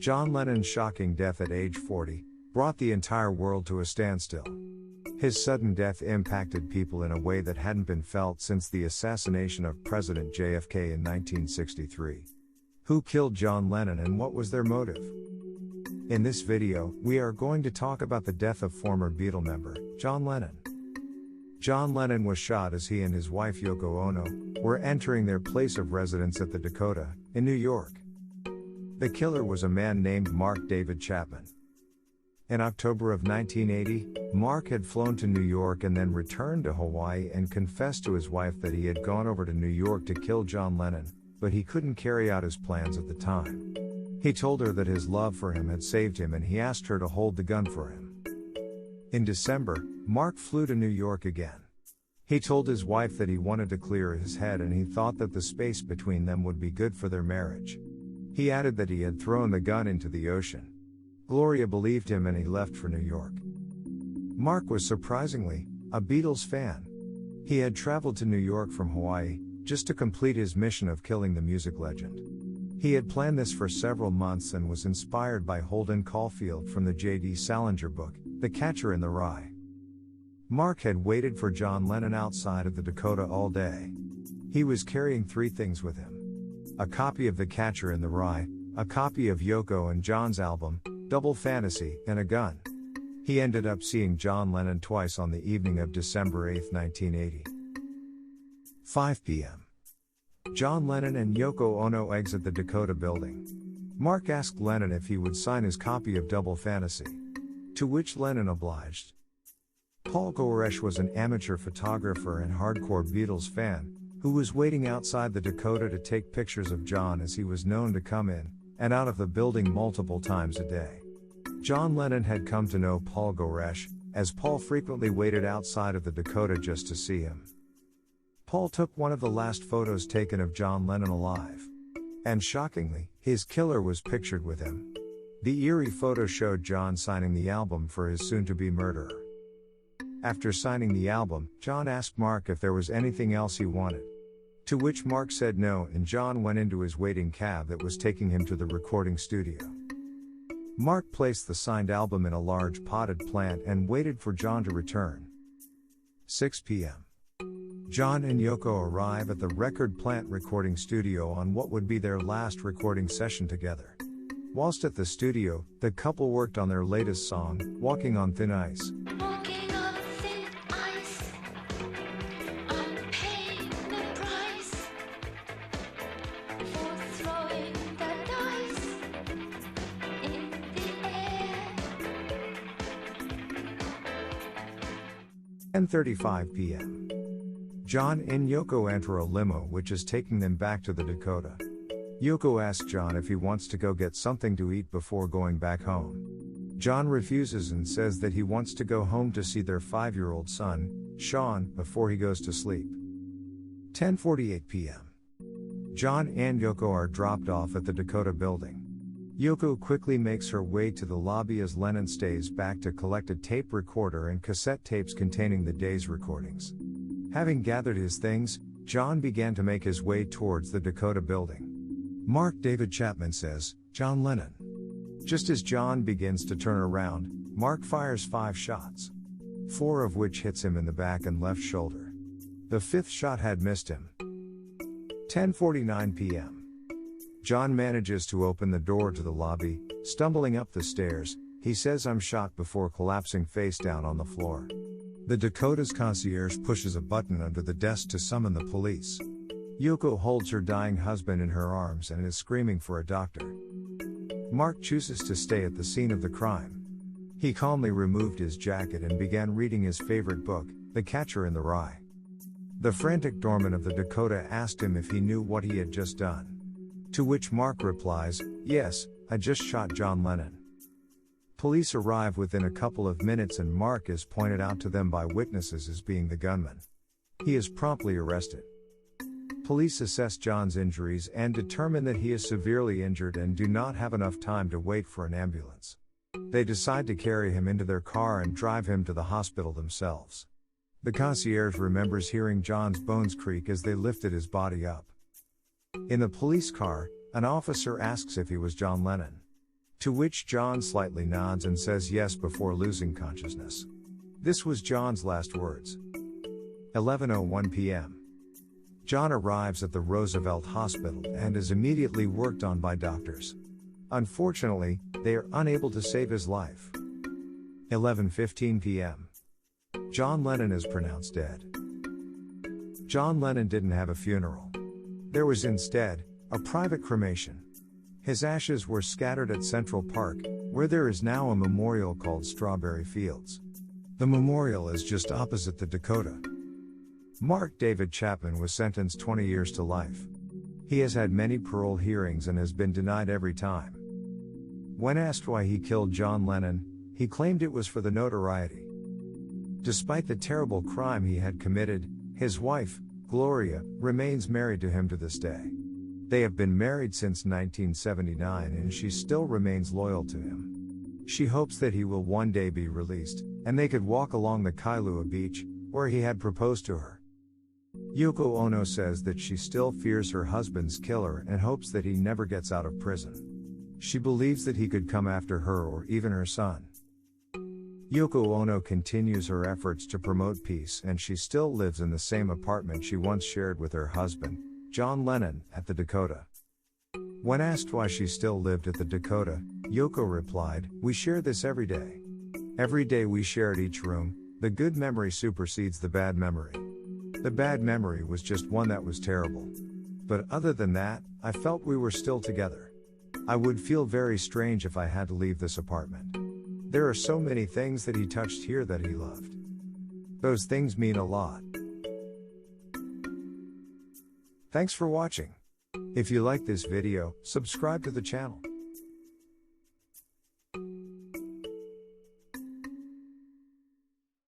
John Lennon's shocking death at age 40 brought the entire world to a standstill. His sudden death impacted people in a way that hadn't been felt since the assassination of President JFK in 1963. Who killed John Lennon and what was their motive? In this video, we are going to talk about the death of former Beatle member, John Lennon. John Lennon was shot as he and his wife Yoko Ono were entering their place of residence at the Dakota, in New York. The killer was a man named Mark David Chapman. In October of 1980, Mark had flown to New York and then returned to Hawaii and confessed to his wife that he had gone over to New York to kill John Lennon, but he couldn't carry out his plans at the time. He told her that his love for him had saved him and he asked her to hold the gun for him. In December, Mark flew to New York again. He told his wife that he wanted to clear his head and he thought that the space between them would be good for their marriage. He added that he had thrown the gun into the ocean. Gloria believed him and he left for New York. Mark was surprisingly a Beatles fan. He had traveled to New York from Hawaii just to complete his mission of killing the music legend. He had planned this for several months and was inspired by Holden Caulfield from the J.D. Salinger book, The Catcher in the Rye. Mark had waited for John Lennon outside of the Dakota all day. He was carrying three things with him: a copy of The Catcher in the Rye, a copy of Yoko and John's album, Double Fantasy, and a gun. He ended up seeing John Lennon twice on the evening of December 8, 1980. 5 p.m. John Lennon and Yoko Ono exit the Dakota building. Mark asked Lennon if he would sign his copy of Double Fantasy, to which Lennon obliged. Paul Goresh was an amateur photographer and hardcore Beatles fan, who was waiting outside the Dakota to take pictures of John, as he was known to come in and out of the building multiple times a day. John Lennon had come to know Paul Goresh, as Paul frequently waited outside of the Dakota just to see him. Paul took one of the last photos taken of John Lennon alive. And shockingly, his killer was pictured with him. The eerie photo showed John signing the album for his soon-to-be murderer. After signing the album, John asked Mark if there was anything else he wanted. To which Mark said no, and John went into his waiting cab that was taking him to the recording studio. Mark placed the signed album in a large potted plant and waited for John to return. 6 p.m. John and Yoko arrive at the record plant recording studio on what would be their last recording session together. Whilst at the studio, the couple worked on their latest song, Walking on Thin Ice. At 10:35 p.m. John and Yoko enter a limo which is taking them back to the Dakota. Yoko asks John if he wants to go get something to eat before going back home. John refuses and says that he wants to go home to see their 5-year-old son, Sean, before he goes to sleep. 10:48 p.m. John and Yoko are dropped off at the Dakota building. Yoko quickly makes her way to the lobby as Lennon stays back to collect a tape recorder and cassette tapes containing the day's recordings. Having gathered his things, John began to make his way towards the Dakota building. Mark David Chapman says, "John Lennon." Just as John begins to turn around, Mark fires 5 shots, 4 of which hits him in the back and left shoulder. The 5th shot had missed him. 10:49 p.m. John manages to open the door to the lobby. Stumbling up the stairs, he says, "I'm shot," before collapsing face down on the floor. The Dakota's concierge pushes a button under the desk to summon the police. Yoko holds her dying husband in her arms and is screaming for a doctor. Mark chooses to stay at the scene of the crime. He calmly removed his jacket and began reading his favorite book, The Catcher in the Rye. The frantic doorman of the Dakota asked him if he knew what he had just done. To which Mark replies, "Yes, I just shot John Lennon." Police arrive within a couple of minutes and Mark is pointed out to them by witnesses as being the gunman. He is promptly arrested. Police assess John's injuries and determine that he is severely injured and do not have enough time to wait for an ambulance. They decide to carry him into their car and drive him to the hospital themselves. The concierge remembers hearing John's bones creak as they lifted his body up. In the police car, an officer asks if he was John Lennon. To which John slightly nods and says yes before losing consciousness. This was John's last words. 11:01 p.m. John arrives at the Roosevelt Hospital and is immediately worked on by doctors. Unfortunately, they are unable to save his life. 11:15 p.m. John Lennon is pronounced dead. John Lennon didn't have a funeral. There was instead a private cremation. His ashes were scattered at Central Park, where there is now a memorial called Strawberry Fields. The memorial is just opposite the Dakota. Mark David Chapman was sentenced 20 years to life. He has had many parole hearings and has been denied every time. When asked why he killed John Lennon, he claimed it was for the notoriety. Despite the terrible crime he had committed, his wife, Gloria, remains married to him to this day. They have been married since 1979 and she still remains loyal to him. She hopes that he will one day be released, and they could walk along the Kailua beach, where he had proposed to her. Yoko Ono says that she still fears her husband's killer and hopes that he never gets out of prison. She believes that he could come after her or even her son. Yoko Ono continues her efforts to promote peace, and she still lives in the same apartment she once shared with her husband, John Lennon, at the Dakota. When asked why she still lived at the Dakota, Yoko replied, "We share this every day. Every day we shared each room, the good memory supersedes the bad memory. The bad memory was just one that was terrible. But other than that, I felt we were still together. I would feel very strange if I had to leave this apartment. There are so many things that he touched here that he loved. Those things mean a lot." Thanks for watching. If you like this video, subscribe to the channel.